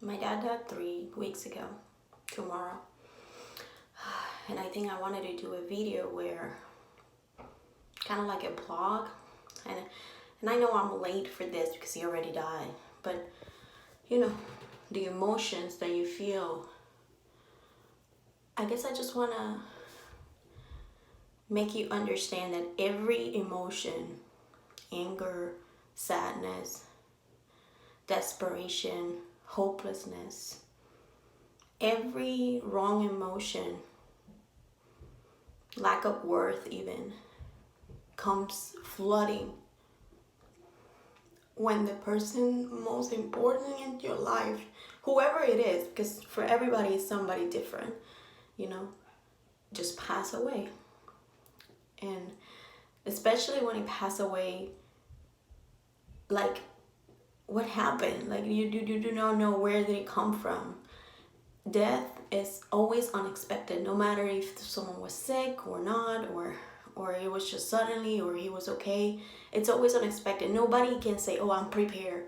My dad died 3 weeks ago, tomorrow. And I think I wanted to do a video where, kind of like a blog. And I know I'm late for this because he already died. But, you know, the emotions that you feel, I guess I just want to make you understand that every emotion, anger, sadness, desperation, hopelessness, every wrong emotion, lack of worth even, comes flooding when the person most important in your life, whoever it is, because for everybody it's somebody different, just pass away. And especially when it pass away, like, what happened? Like, you do not know where did it come from. Death is always unexpected, no matter if someone was sick or not, or it was just suddenly, or he was okay. It's always unexpected. Nobody can say, oh, I'm prepared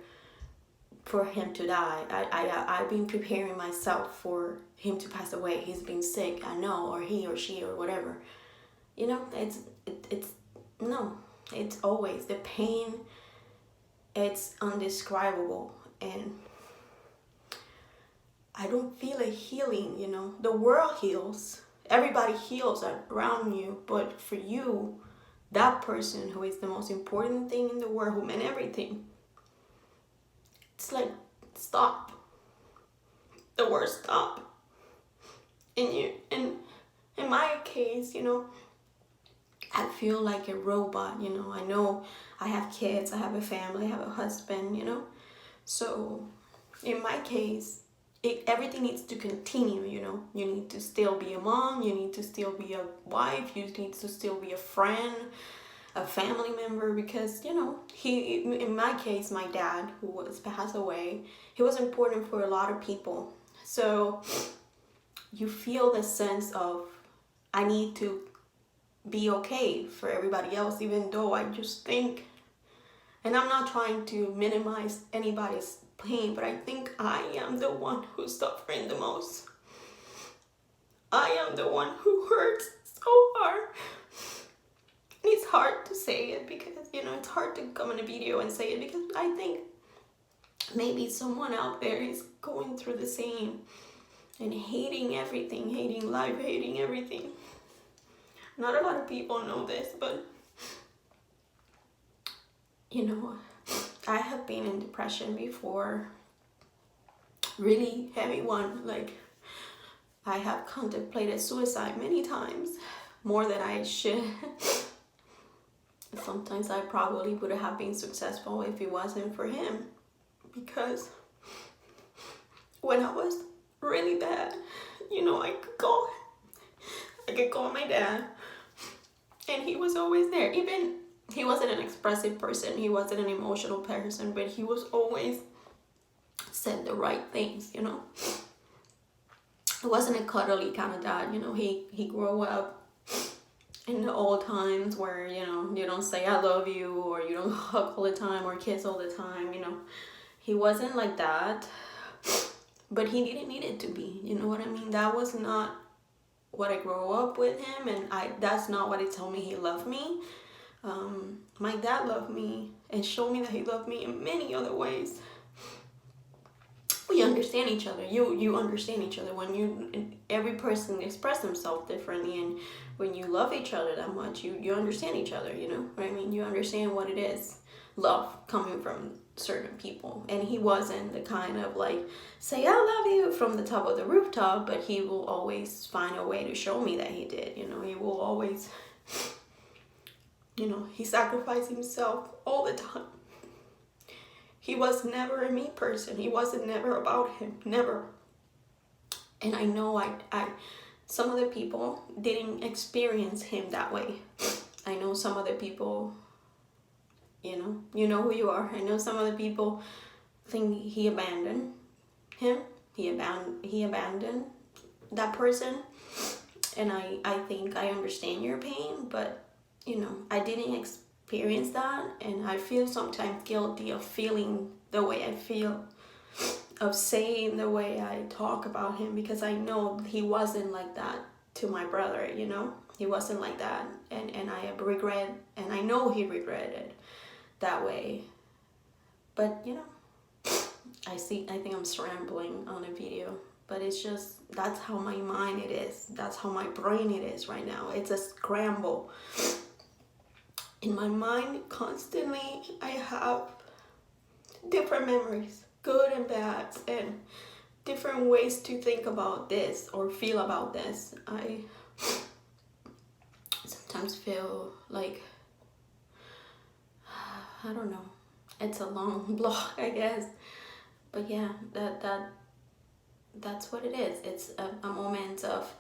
for him to die. I've been preparing myself for him to pass away. He's been sick, I know, or he or she or whatever. It's always the pain. It's undescribable, and I don't feel a healing. The world heals, everybody heals around you, but for you, that person who is the most important thing in the world, who meant everything, it's like, stop. The word stop. And in my case, I feel like a robot. I know I have kids, I have a family, I have a husband, so in my case, everything needs to continue. You need to still be a mom, you need to still be a wife, you need to still be a friend, a family member, because in my case, my dad, who was passed away, he was important for a lot of people. So you feel the sense of, I need to be okay for everybody else, even though I just think, and I'm not trying to minimize anybody's pain, but I think I am the one who's suffering the most. I am the one who hurts so hard. And it's hard to say it because, it's hard to come in a video and say it, because I think maybe someone out there is going through the same and hating everything, hating life, hating everything. Not a lot of people know this, but I have been in depression before, really heavy one. Like, I have contemplated suicide many times, more than I should. Sometimes I probably would have been successful if it wasn't for him, because when I was really bad, I could call my dad, and he was always there. Even he wasn't an expressive person, he wasn't an emotional person, but he was always said the right things. It wasn't a cuddly kind of dad. He grew up in the old times where you don't say I love you, or you don't hug all the time or kiss all the time. He wasn't like that, but he didn't need it to be. You know what I mean? That was not what I grew up with him, and that's not what he told me he loved me. My dad loved me and showed me that he loved me in many other ways. We understand each other. You understand each other when every person express themselves differently, and when you love each other that much, you understand each other. You know what I mean? You understand what it is, love coming from certain people. And he wasn't the kind of like, say I love you from the top of the rooftop, but he will always find a way to show me that he did. He will always, he sacrificed himself all the time. He was never a me person. He wasn't never about him, never. And I know some other people didn't experience him that way. I know some other people, you know who you are. I know some other people think he abandoned him. He abandoned that person. And I think I understand your pain, but I didn't experience that, and I feel sometimes guilty of feeling the way I feel. of saying the way I talk about him, because I know he wasn't like that to my brother, you know? He wasn't like that, and I regret, and I know he regretted that way. But, you know, I think I'm rambling on a video, but it's just, that's how my mind it is. That's how my brain it is right now. It's a scramble. In my mind, constantly, I have different memories, good and bad, and different ways to think about this or feel about this. I sometimes feel like, I don't know, it's a long blog, I guess, but yeah, that's what it is. It's a moment of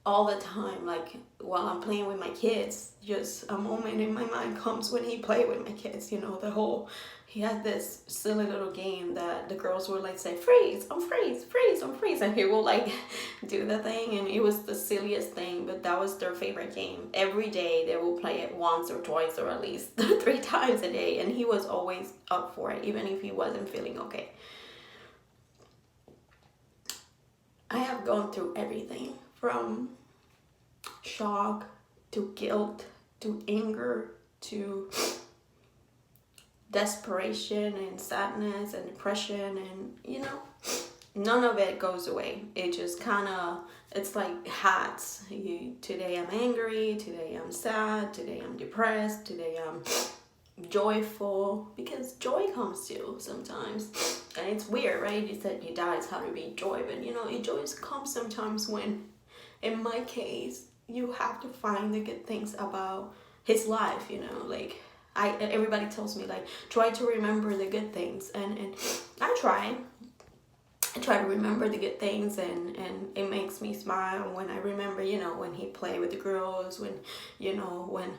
all the time, like while I'm playing with my kids, just a moment in my mind comes when he played with my kids, you know, he had this silly little game that the girls would like say, freeze, I'm freeze, freeze, I'm freeze, and he will like do the thing, and it was the silliest thing, but that was their favorite game. Every day they will play it once or twice or at least 3 times a day, and he was always up for it, even if he wasn't feeling okay. I have gone through everything from shock to guilt to anger to desperation and sadness and depression, and you know, none of it goes away. It just kind of, it's like hats. Today I'm angry, today I'm sad, today I'm depressed, today I'm joyful, because joy comes too sometimes, and it's weird, right? You said you die, it's hard to be joy, but you know, it joy comes sometimes when, in my case, you have to find the good things about his life, you know, like everybody tells me like try to remember the good things, and I try to remember the good things, and it makes me smile when I remember, you know, when he played with the girls, when, you know, when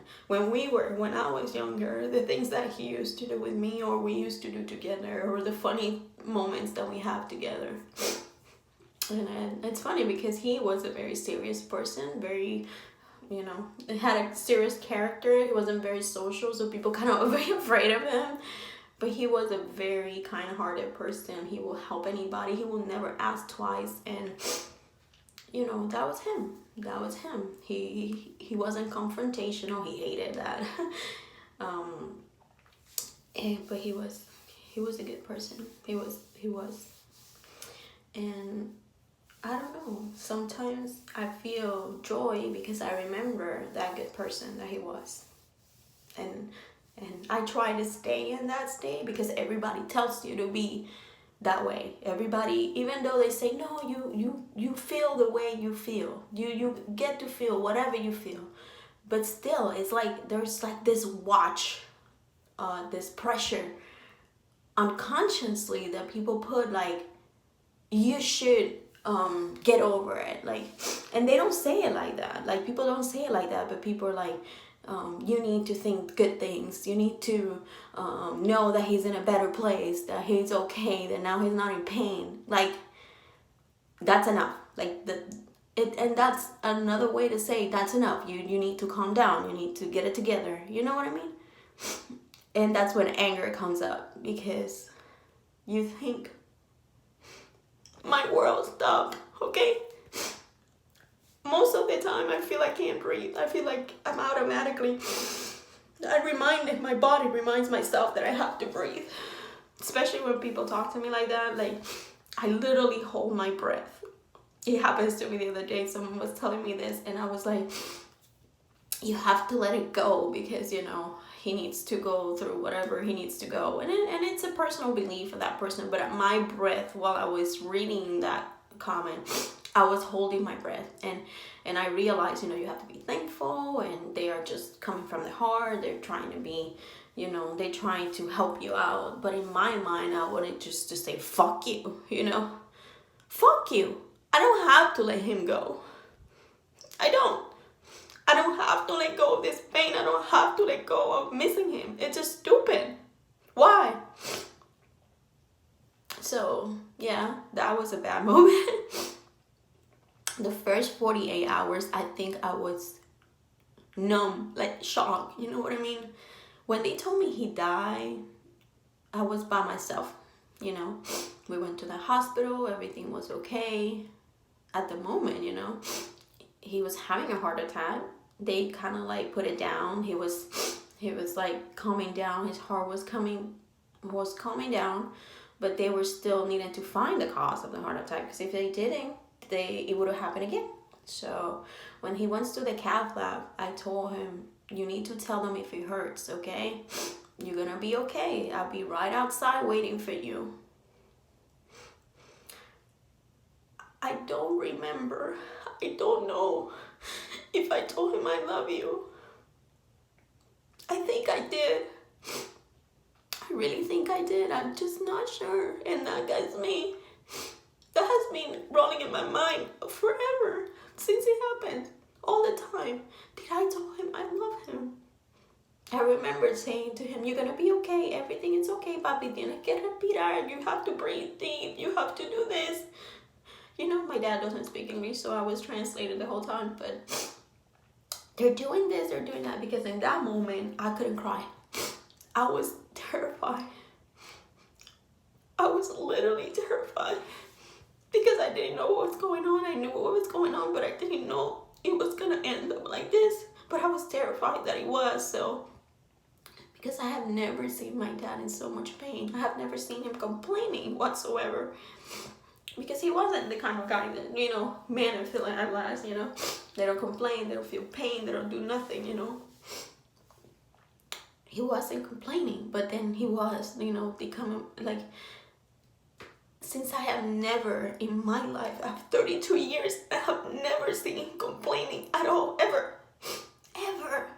I was younger, the things that he used to do with me, or we used to do together, or the funny moments that we have together. And it's funny because he was a very serious person, very, you know, had a serious character. He wasn't very social, so people kind of were very afraid of him. But he was a very kind-hearted person. He will help anybody. He will never ask twice. And, you know, that was him. That was him. He wasn't confrontational. He hated that. But he was a good person. He was. And I don't know, sometimes I feel joy because I remember that good person that he was. And I try to stay in that state, because everybody tells you to be that way. Everybody, even though they say, no, you feel the way you feel. You get to feel whatever you feel. But still, it's like there's like this watch, this pressure unconsciously that people put, like, you should get over it, like, and they don't say it like that, like people don't say it like that, but people are like, you need to think good things, you need to know that he's in a better place, that he's okay, that now he's not in pain, like that's enough, like and that's another way to say that's enough. You need to calm down, you need to get it together, you know what I mean? And that's when anger comes up, because you think, my world stopped, okay? Most of the time I feel I can't breathe. I feel like I'm automatically, my body reminds myself that I have to breathe. Especially when people talk to me like that, like I literally hold my breath. It happens to me the other day, someone was telling me this, and I was like, you have to let it go, because, you know, he needs to go through whatever he needs to go. And it's a personal belief for that person. But at my breath, while I was reading that comment, I was holding my breath. And I realized, you know, you have to be thankful. And they are just coming from the heart. They're trying to be, you know, they're trying to help you out. But in my mind, I wanted just to say, fuck you, you know. Fuck you. I don't have to let him go. I don't have to let go of this pain. I don't have to let go of missing him. It's just stupid. Why? So, yeah, that was a bad moment. The first 48 hours, I think I was numb, like shocked. You know what I mean? When they told me he died, I was by myself, you know. We went to the hospital, everything was okay. At the moment, you know, he was having a heart attack. They kind of like put it down. He was like calming down. His heart was calming down, but they were still needing to find the cause of the heart attack, because if they didn't, it would have happened again. So when he went to the cath lab, I told him, you need to tell them if it hurts, okay? You're gonna be okay. I'll be right outside waiting for you. I don't remember. I don't know if I told him I love you. I think I did. I really think I did. I'm just not sure. And that has been rolling in my mind forever, since it happened, all the time. Did I tell him I love him? I remember saying to him, you're gonna be okay. Everything is okay, papi. Tienes que respirar. You have to breathe deep. You have to do this. You know, my dad doesn't speak English, so I was translating the whole time. But they're doing this, they're doing that, because in that moment, I couldn't cry. I was terrified. I was literally terrified, because I didn't know what was going on. I knew what was going on, but I didn't know it was gonna end up like this. But I was terrified that it was. So, because I have never seen my dad in so much pain. I have never seen him complaining whatsoever, because he wasn't the kind of guy that, you know, men are feeling at last, you know. They don't complain, they don't feel pain, they don't do nothing, you know. He wasn't complaining, but then he was, you know, becoming like, since I have never in my life, I have 32 years, I have never seen him complaining at all, ever. Ever.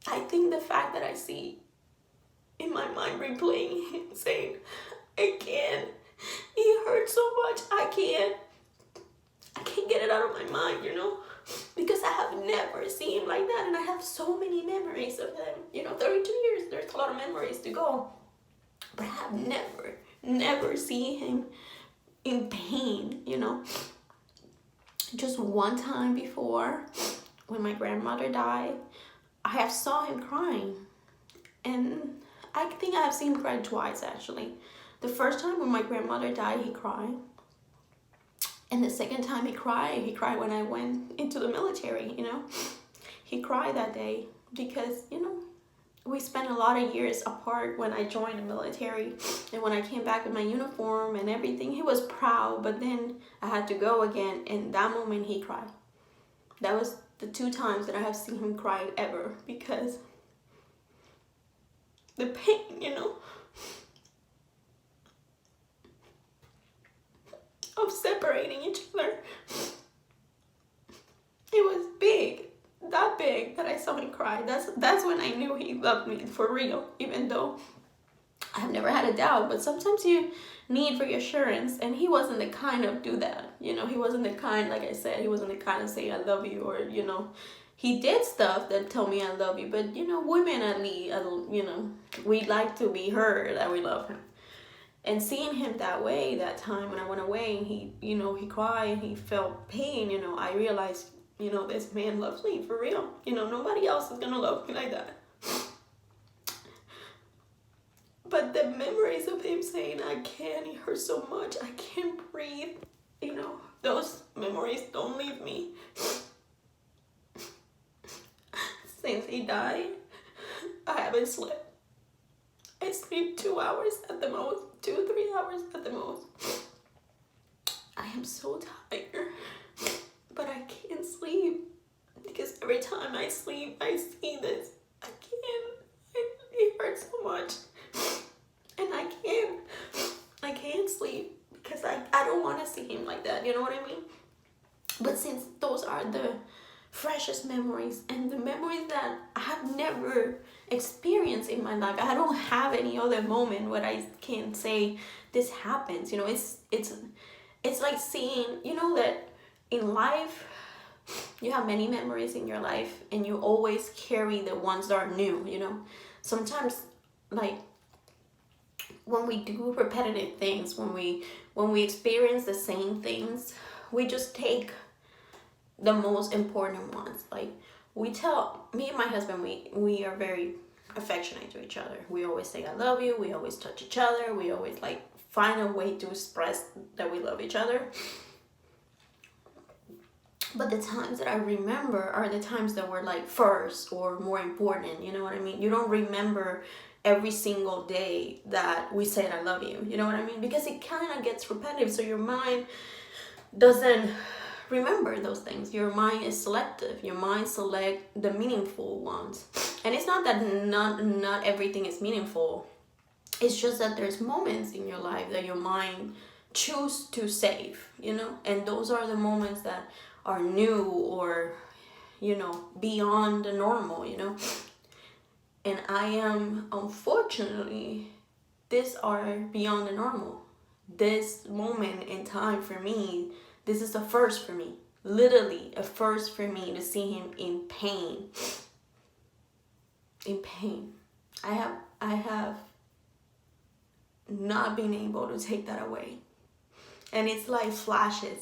I think the fact that I see in my mind replaying him saying, I can't, it hurts so much, I can't get it out of my mind, you know, because I have never seen him like that. And I have so many memories of him, you know, 32 years, there's a lot of memories to go, but I have never seen him in pain, you know. Just one time before, when my grandmother died, I have saw him crying, and I think I have seen him cry twice, actually. The first time when my grandmother died, he cried. And the second time he cried when I went into the military, you know. He cried that day because, you know, we spent a lot of years apart when I joined the military. And when I came back with my uniform and everything, he was proud. But then I had to go again, and that moment he cried. That was the 2 times that I have seen him cry ever, because the pain, you know, of separating each other. It was big, that big, that I saw him cry. That's when I knew he loved me for real, even though I've never had a doubt. But sometimes you need reassurance, and he wasn't the kind of do that, you know. He wasn't the kind, like I said, he wasn't the kind of say I love you, or, you know, he did stuff that tell me I love you. But, you know, women at least, you know, we like to be heard that we love him. And seeing him that way, that time when I went away, and he, you know, he cried and he felt pain, you know, I realized, you know, this man loves me for real. You know, nobody else is gonna love me like that. But the memories of him saying, I can't, it hurts so much, I can't breathe, you know, those memories don't leave me. Since he died, I haven't slept. I sleep 2 hours at the most, 2-3 hours at the most. I am so tired, but I can't sleep, because every time I sleep, I see this. I can't, it hurts so much, and I can't sleep, because I don't want to see him like that, you know what I mean? But since those are the freshest memories, and the memories that I have never experienced in my life, I don't have any other moment where I can say this happens, you know. It's like seeing, you know, that in life you have many memories in your life, and you always carry the ones that are new, you know. Sometimes, like, when we do repetitive things, when we experience the same things, we just take the most important ones. Like, me and my husband, we are very affectionate to each other. We always say I love you, we always touch each other, we always like find a way to express that we love each other. But the times that I remember are the times that were like first or more important, you know what I mean? You don't remember every single day that we said I love you, you know what I mean? Because it kind of gets repetitive, so your mind doesn't remember those things. Your mind is selective. Your mind select the meaningful ones. And it's not that not everything is meaningful. It's just that there's moments in your life that your mind choose to save, you know? And those are the moments that are new or, you know, beyond the normal, you know? And I am, unfortunately, these are beyond the normal. This moment in time for me, this is a first for me. Literally a first for me to see him in pain. In pain. I have not been able to take that away. And it's like flashes.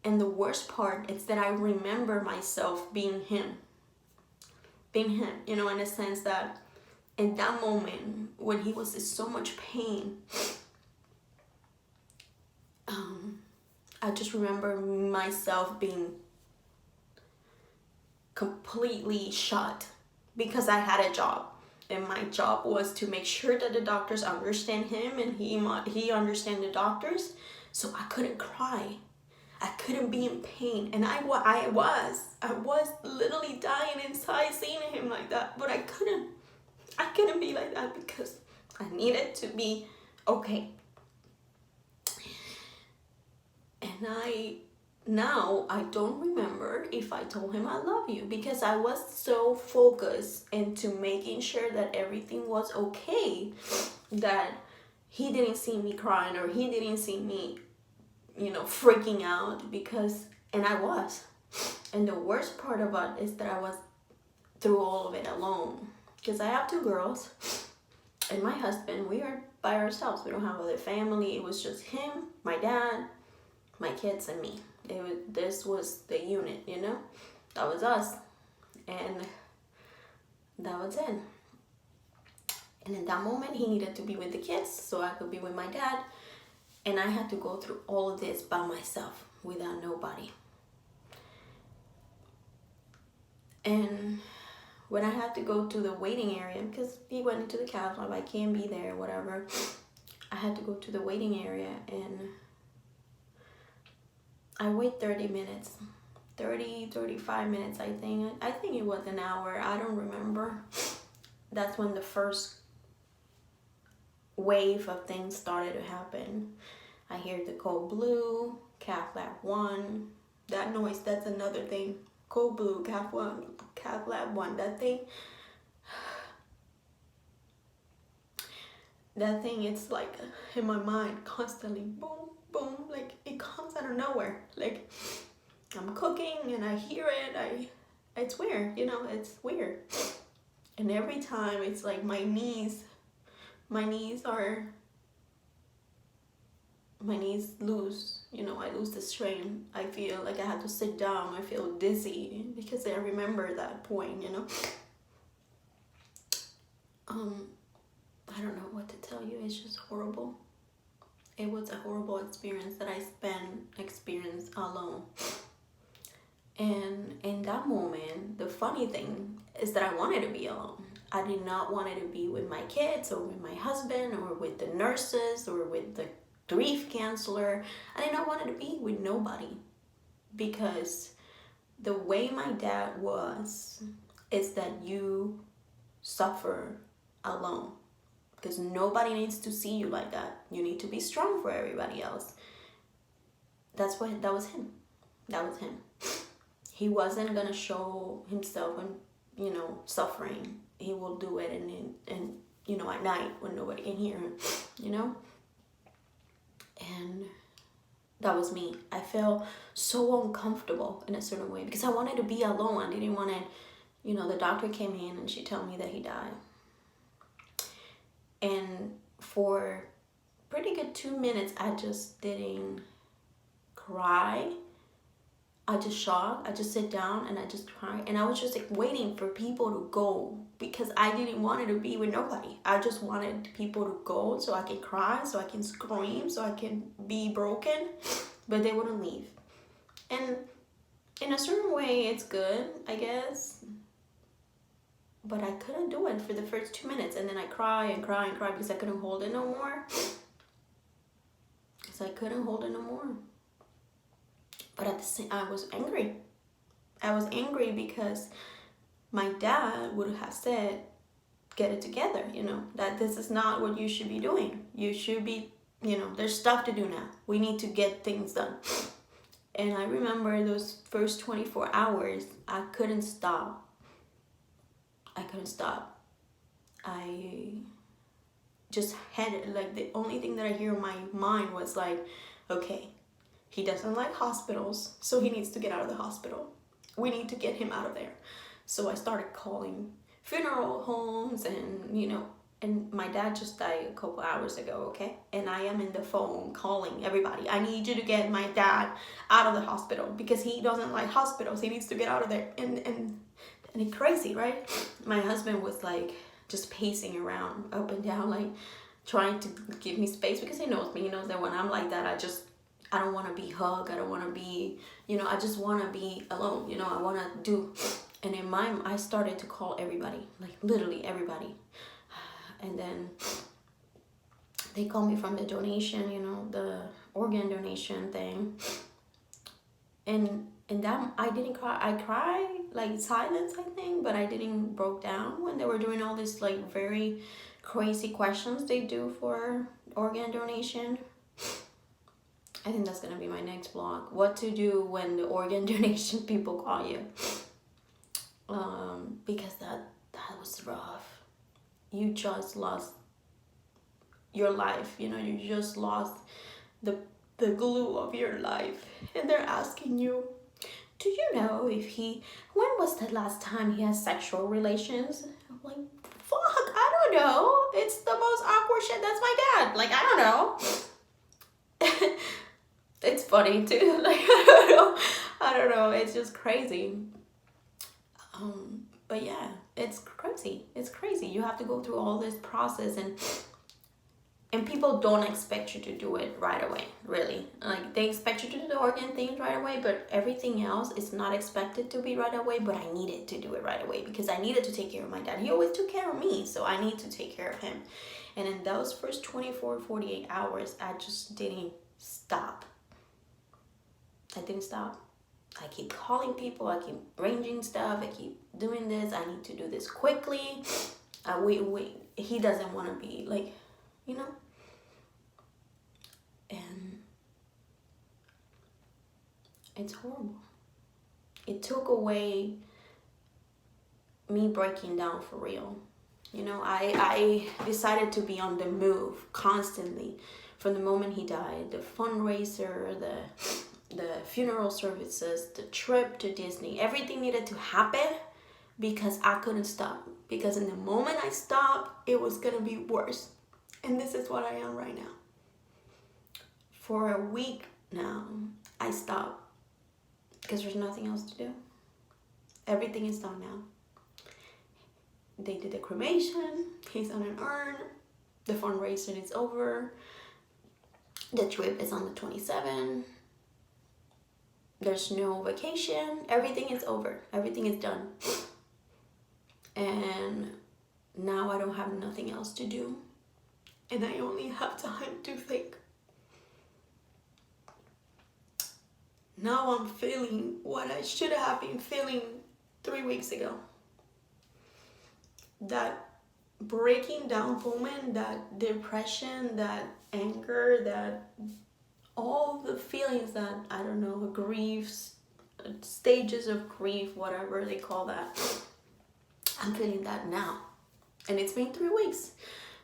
And the worst part is that I remember myself being him. Being him, you know, in a sense that in that moment when he was in so much pain, I just remember myself being completely shot because I had a job. And my job was to make sure that the doctors understand him and he understand the doctors. So I couldn't cry. I couldn't be in pain. And I was literally dying inside seeing him like that. But I couldn't be like that because I needed to be okay. And now I don't remember if I told him I love you because I was so focused into making sure that everything was okay that he didn't see me crying or he didn't see me, you know, freaking out and I was. And the worst part about it is that I was through all of it alone because I have 2 girls and my husband. We are by ourselves. We don't have other family. It was just him, my dad, my kids, and me. This was the unit, you know? That was us. And that was it. And in that moment, he needed to be with the kids so I could be with my dad. And I had to go through all of this by myself without nobody. And when I had to go to the waiting area, because he went into the cath lab, I can't be there, whatever. I had to go to the waiting area and I wait 30 minutes. 35 minutes, I think. I think it was an hour. I don't remember. That's when the first wave of things started to happen. I hear the code blue, cath lab 1. That noise, that's another thing. Code blue, cath lab 1. That thing, it's like in my mind constantly, boom, boom, like it comes out of nowhere. Like I'm cooking and I hear it. It's weird, you know, it's weird. And every time it's like my knees lose, you know, I lose the strength. I feel like I have to sit down. I feel dizzy because I remember that point, you know. I don't know what to tell you. It's just horrible. It was a horrible experience that I experienced alone. And in that moment, the funny thing is that I wanted to be alone. I did not want to be with my kids or with my husband or with the nurses or with the grief counselor. I did not want to be with nobody because the way my dad was is that you suffer alone because nobody needs to see you like that. You need to be strong for everybody else. That was him. He wasn't gonna show himself and, you know, suffering. He will do it and you know, at night when nobody can hear him, you know. And that was me. I felt so uncomfortable in a certain way because I wanted to be alone. I didn't want to, you know, the doctor came in and she told me that he died. And for pretty good 2 minutes, I just didn't cry. I just shocked. I just sit down and I just cry. And I was just like waiting for people to go because I didn't want it to be with nobody. I just wanted people to go so I can cry, so I can scream, so I can be broken. But they wouldn't leave. And in a certain way, it's good, I guess. But I couldn't do it for the first 2 minutes. And then I cry and cry and cry because I couldn't hold it no more. Because I couldn't hold it no more. But at the same, I was angry. I was angry because my dad would have said, get it together, you know, that this is not what you should be doing. You should be, you know, there's stuff to do now. We need to get things done. And I remember those first 24 hours, I couldn't stop. I couldn't stop. I just had it, like, the only thing that I hear in my mind was like, okay, he doesn't like hospitals, so he needs to get out of the hospital. We need to get him out of there. So I started calling funeral homes and, you know, and my dad just died a couple hours ago, okay? And I am in the phone calling everybody. I need you to get my dad out of the hospital because he doesn't like hospitals. He needs to get out of there. And it's crazy, right? My husband was like just pacing around up and down, like trying to give me space because he knows me. He knows that when I'm like that, I don't want to be hugged. I don't want to be, you know, I just want to be alone. You know, I want to do. And in I started to call everybody, like literally everybody. And then they called me from the donation, you know, the organ donation thing. And that, I didn't cry. I cried, like silence, I think, but I didn't broke down when they were doing all this like very crazy questions they do for organ donation. I think that's gonna be my next vlog. What to do when the organ donation people call you. Because that was rough. You just lost your life, you know, you just lost the glue of your life. And they're asking you, do you know if when was the last time he had sexual relations? I'm like, fuck, I don't know. It's the most awkward shit. That's my dad. Like, I don't know. It's funny too. Like, I don't know. It's just crazy. But yeah, it's crazy. It's crazy. You have to go through all this process and people don't expect you to do it right away, really. Like, they expect you to do the organ things right away, but everything else is not expected to be right away. But I needed to do it right away because I needed to take care of my dad. He always took care of me, so I need to take care of him. And in those first 24, 48 hours, I just didn't stop. I didn't stop. I keep calling people, I keep arranging stuff, I keep doing this, I need to do this quickly. He doesn't want to be like, you know? And it's horrible. It took away me breaking down for real. You know, I decided to be on the move constantly from the moment he died. The fundraiser, the funeral services, the trip to Disney, everything needed to happen because I couldn't stop. Because in the moment I stopped, it was gonna be worse. And this is what I am right now. For a week now, I stopped because there's nothing else to do. Everything is done now. They did the cremation, he's on an urn, the fundraiser is over, the trip is on the 27th. There's no vacation. Everything is over. Everything is done. And now I don't have nothing else to do. And I only have time to think. Now I'm feeling what I should have been feeling 3 weeks ago. That breaking down moment, that depression, that anger, that all the feelings that, I don't know, griefs, stages of grief, whatever they call that. I'm feeling that now. And it's been 3 weeks.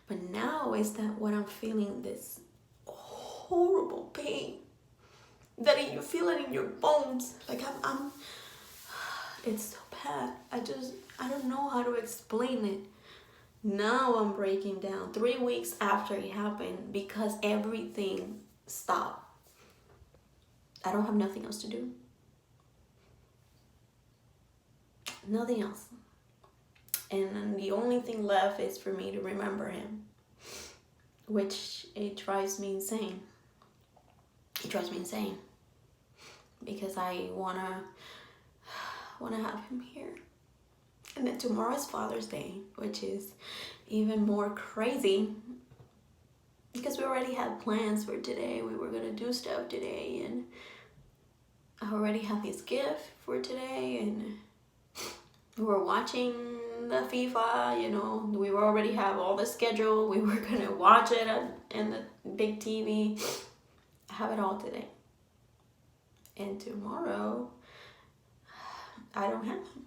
But now is that when I'm feeling this horrible pain. That you feel it in your bones. Like I'm it's so bad. I don't know how to explain it. Now I'm breaking down 3 weeks after it happened because everything stopped. I don't have nothing else to do. Nothing else. And the only thing left is for me to remember him, which it drives me insane. It drives me insane because I wanna have him here. And then tomorrow is Father's Day, which is even more crazy because we already had plans for today. We were gonna do stuff today, and I already have his gift for today, and we were watching the FIFA, you know, we already have all the schedule. We were gonna watch it in the big TV. I have it all today. And tomorrow, I don't have him.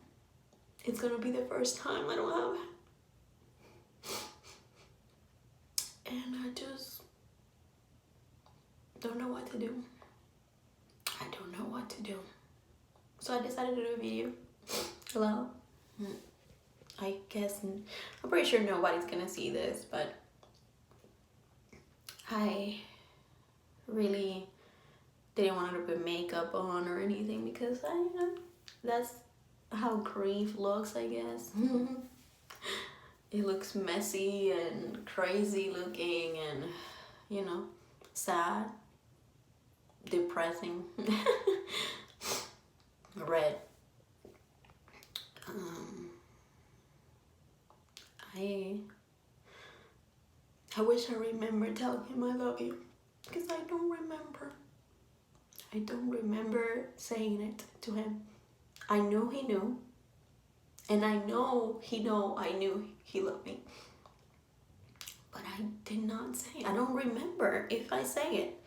It's gonna be the first time I don't have him. And I just don't know what to do. I don't know what to do. So I decided to do a video. Hello? I guess, I'm pretty sure nobody's gonna see this, but I really didn't want to put makeup on or anything because that's how grief looks, I guess. It looks messy and crazy looking and, you know, sad, depressing, red. I wish I remember telling him I love you, because I don't remember. I don't remember saying it to him. I knew he knew, and I know he know I knew he loved me. But I did not say it. I don't remember if I say it.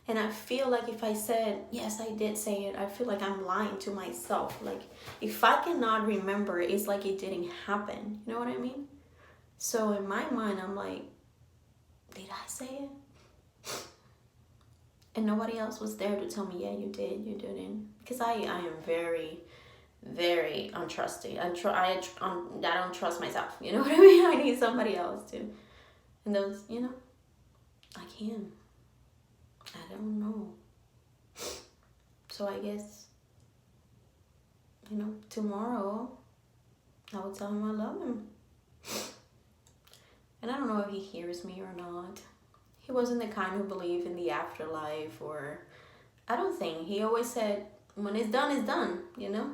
And I feel like if I said, yes, I did say it, I feel like I'm lying to myself. Like, if I cannot remember, it's like it didn't happen. You know what I mean? So in my mind, I'm like, did I say it? And nobody else was there to tell me, yeah, you did, you didn't. Because I am very, very untrusting. I don't trust myself. You know what I mean? I need somebody else to. And those, you know, I can. I don't know. So I guess, you know, tomorrow I will tell him I love him. And I don't know if he hears me or not. He wasn't the kind who believed in the afterlife, or I don't think. He always said, when it's done, you know?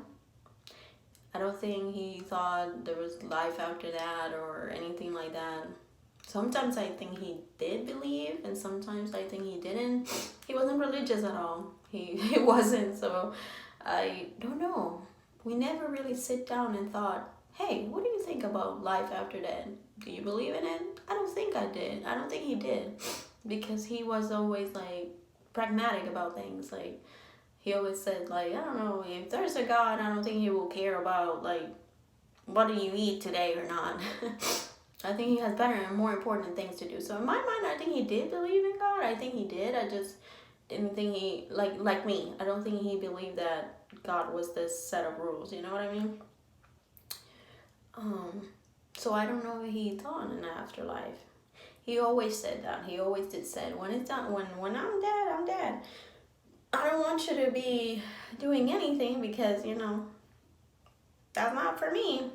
I don't think he thought there was life after that or anything like that. Sometimes I think he did believe, and sometimes I think he didn't. He wasn't religious at all. He wasn't, so I don't know. We never really sit down and thought, hey, what do you think about life after that? Do you believe in it? I don't think I did. I don't think he did. Because he was always, like, pragmatic about things. Like, he always said, like, I don't know, if there's a God, I don't think he will care about, like, what do you eat today or not. I think he has better and more important things to do. So in my mind, I think he did believe in God. I think he did. I just didn't think he, like me, I don't think he believed that God was this set of rules. You know what I mean? So I don't know what he thought in the afterlife. He always said that. He always did say, when it's done, when I'm dead, I'm dead. I don't want you to be doing anything because, you know, that's not for me.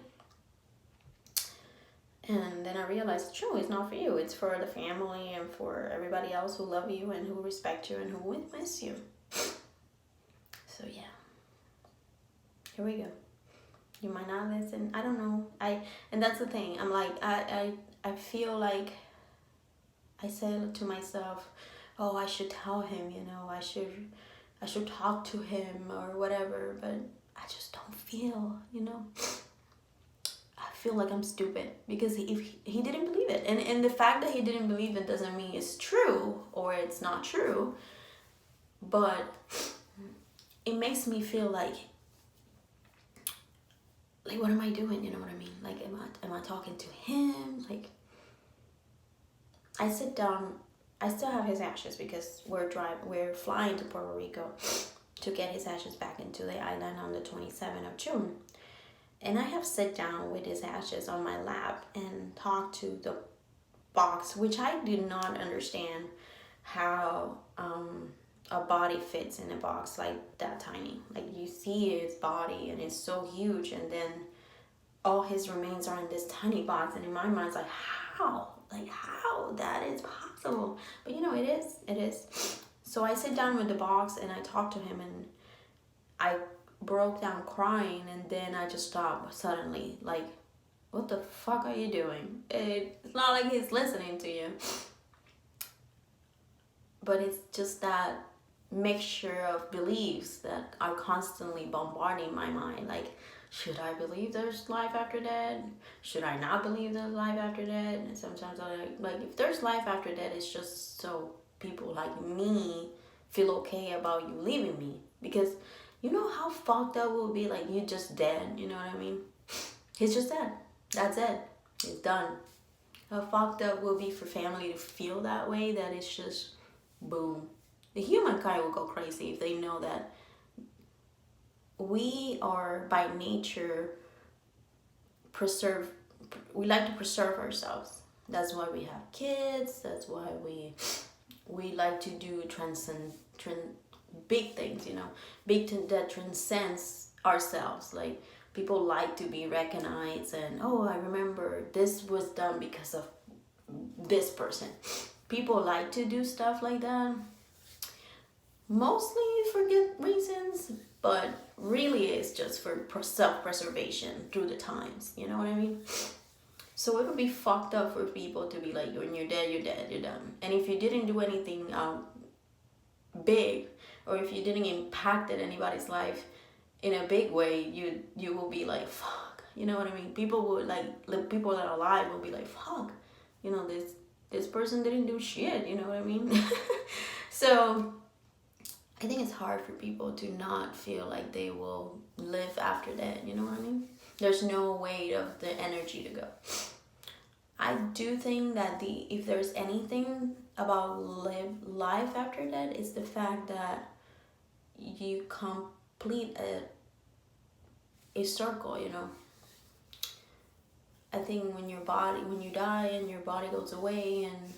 And then I realized, true, it's not for you. It's for the family and for everybody else who love you and who respect you and who will miss you. So yeah, here we go. You might not listen. I don't know. And that's the thing. I'm like, I feel like I said to myself, oh, I should tell him, you know, I should talk to him or whatever, but I just don't feel, you know. I feel like I'm stupid because if he didn't believe it. And the fact that he didn't believe it doesn't mean it's true or it's not true. But it makes me feel like what am I doing? You know what I mean? Like, am I talking to him? Like, I sit down, I still have his ashes because we're flying to Puerto Rico to get his ashes back into the island on the 27th of June. And I have sit down with his ashes on my lap and talk to the box, which I did not understand how a body fits in a box like that tiny. Like you see his body and it's so huge, and then all his remains are in this tiny box. And in my mind, it's like, how? Like how that is possible? But you know, it is. It is. So I sit down with the box and I talk to him, and I broke down crying, and then I just stopped suddenly. Like, what the fuck are you doing? It's not like he's listening to you. But it's just that mixture of beliefs that are constantly bombarding my mind. Like, should I believe there's life after death? Should I not believe there's life after death? And sometimes I like, if there's life after death, it's just so people like me feel okay about you leaving me. Because you know how fucked up will be, like, you just dead, you know what I mean? He's just dead. That's it. It's done. How fucked up will be for family to feel that way, that it's just boom. The humankind will go crazy if they know that we are by nature we like to preserve ourselves. That's why we have kids. That's why we like to do big things, you know, that transcends ourselves. Like, people like to be recognized, and oh, I remember this was done because of this person. People like to do stuff like that, mostly for good reasons, but really it's just for self-preservation through the times, you know what I mean? So it would be fucked up for people to be like, when you're dead, you're done. And if you didn't do anything big, or if you didn't impact anybody's life in a big way, you will be like, fuck, you know what I mean? People would like, people that are alive will be like, fuck, you know, this person didn't do shit, you know what I mean? So I think it's hard for people to not feel like they will live after that, you know what I mean? There's no way of the energy to go. I do think that if there's anything about life after that, it's the fact that you complete a circle, you know. I think when you die and your body goes away, and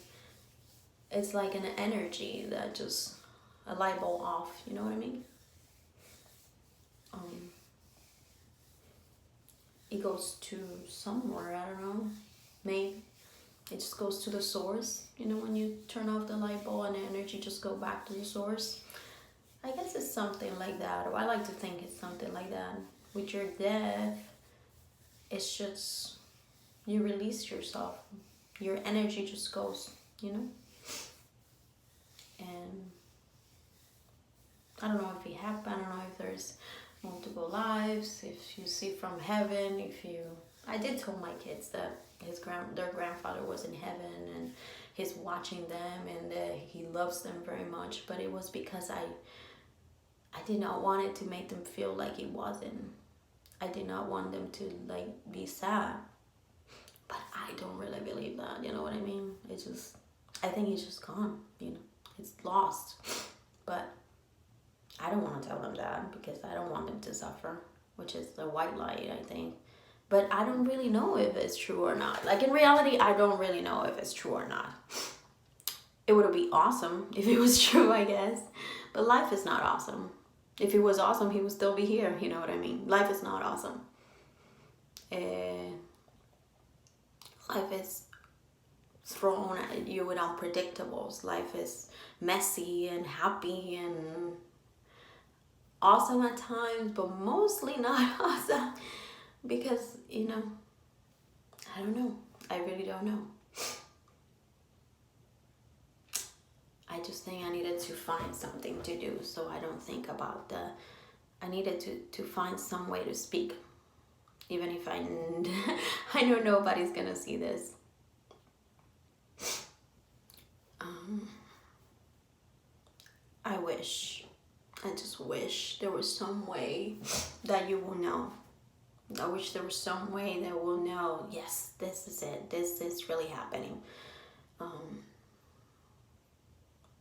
it's like an energy that just a light bulb off, you know what I mean? It goes to somewhere, I don't know. Maybe it just goes to the source, you know, when you turn off the light bulb and the energy just go back to the source. I guess it's something like that, or I like to think it's something like that. With your death, it's just, you release yourself. Your energy just goes, you know? And I don't know if it happened, I don't know if there's multiple lives, if you see from heaven, I did tell my kids that their grandfather was in heaven and he's watching them, and he loves them very much, but it was because I did not want it to make them feel like it wasn't. I did not want them to like be sad. But I don't really believe that, you know what I mean? I think it's just gone, you know, it's lost. But I don't want to tell them that because I don't want them to suffer, which is the white light, I think. But I don't really know if it's true or not. Like, in reality, I don't really know if it's true or not. It would be awesome if it was true, I guess. But life is not awesome. If it was awesome, he would still be here, you know what I mean? Life is not awesome. Life is thrown at you with unpredictables. Life is messy and happy and awesome at times, but mostly not awesome. Because, you know, I don't know. I really don't know. I just think I needed to find something to do, so I don't think about I needed to find some way to speak. Even if I know nobody's gonna see this. I just wish there was some way that you will know. I wish there was some way that we'll know, yes, this is it. This is really happening.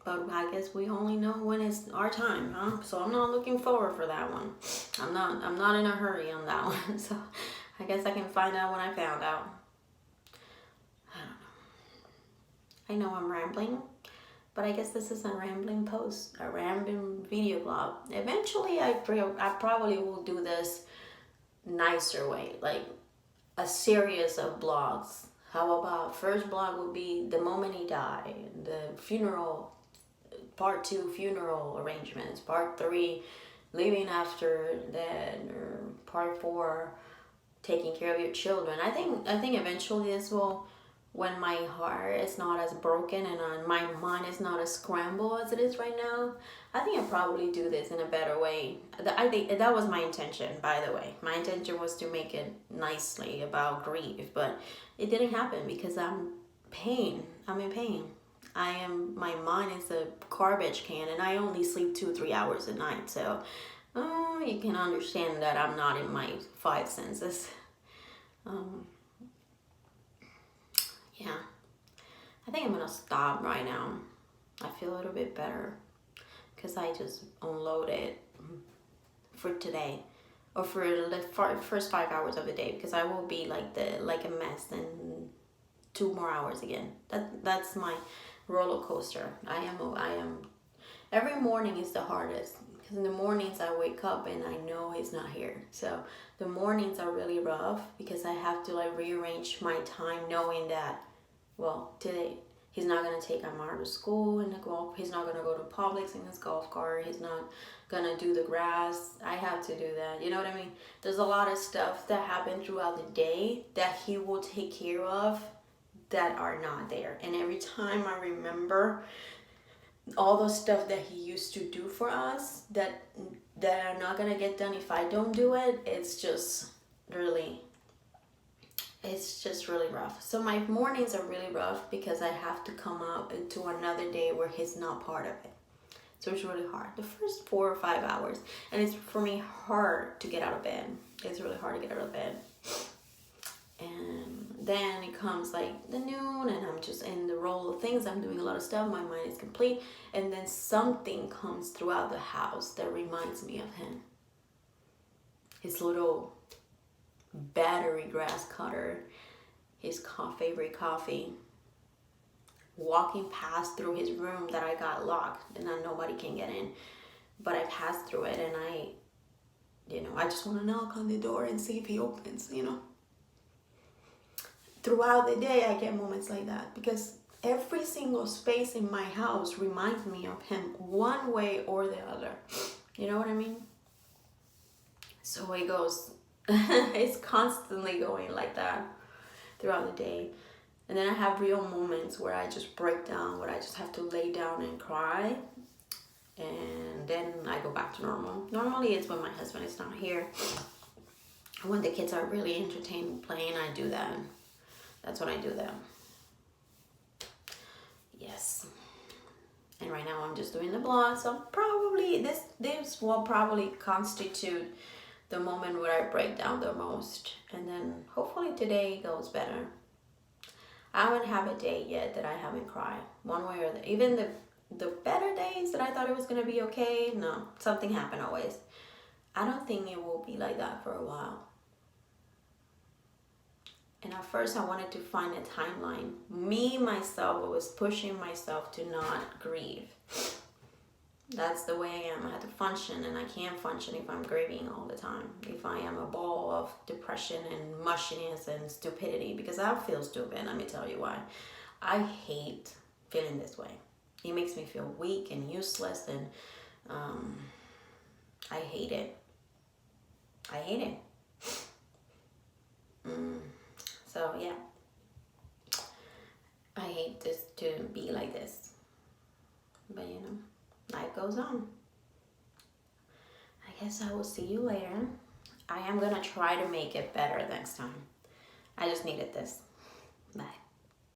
But I guess we only know when it's our time, huh? So I'm not looking forward for that one. I'm not in a hurry on that one. So I guess I can find out when I found out. I don't know. I know I'm rambling, But I guess this is a rambling post, a rambling video blog. Eventually, I probably will do this nicer way, like a series of blogs. How about first blog would be the moment he died, the funeral, part 2 funeral arrangements, part 3 living after that, or part 4 taking care of your children. I think eventually this will, when my heart is not as broken and my mind is not as scrambled as it is right now, I think I'll probably do this in a better way. I think that was my intention, by the way. My intention was to make it nicely about grief, but it didn't happen because I'm in pain. My mind is a garbage can, and I only sleep 2-3 hours a night, so you can understand that I'm not in my 5 senses. Yeah, I think I'm gonna stop right now. I feel a little bit better because I just unloaded for today, or for the first 5 hours of the day, because I will be like a mess in 2 more hours again. That's my roller coaster. I am. Every morning is the hardest, because in the mornings I wake up and I know he's not here. So the mornings are really rough because I have to like rearrange my time, knowing that, well, today he's not gonna take Amar to school in the golf. He's not gonna go to Publix in his golf cart. He's not gonna do the grass. I have to do that. You know what I mean? There's a lot of stuff that happen throughout the day that he will take care of that are not there. And every time I remember all the stuff that he used to do for us that are not gonna get done if I don't do it, it's just really rough. So my mornings are really rough because I have to come up to another day where he's not part of it. So it's really hard. The first 4 or 5 hours, and it's for me hard to get out of bed. It's really hard to get out of bed. And then it comes like the noon, and I'm just in the roll of things. I'm doing a lot of stuff. My mind is complete. And then something comes throughout the house that reminds me of him. His little battery grass cutter, his favorite coffee, walking past through his room that I got locked and then nobody can get in. But I passed through it, and I just want to knock on the door and see if he opens, Throughout the day, I get moments like that because every single space in my house reminds me of him one way or the other. You know what I mean? So it goes, it's constantly going like that throughout the day. And then I have real moments where I just break down, where I just have to lay down and cry. And then I go back to normal. Normally it's when my husband is not here. When the kids are really entertained playing, I do that. That's when I do that. Yes. And right now I'm just doing the blog. So probably this will probably constitute the moment where I break down the most. And then hopefully today goes better. I haven't had a day yet that I haven't cried one way or the other. Even the better days that I thought it was going to be okay, no, something happened always. I don't think it will be like that for a while. And at first I wanted to find a timeline. Myself, was pushing myself to not grieve. That's the way I am. I have to function, and I can't function if I'm grieving all the time. If I am a ball of depression and mushiness and stupidity, because I feel stupid, let me tell you why. I hate feeling this way. It makes me feel weak and useless, and I hate it. I hate it. So yeah, I hate this to be like this, but life goes on. I guess I will see you later. I am gonna try to make it better next time. I just needed this. Bye.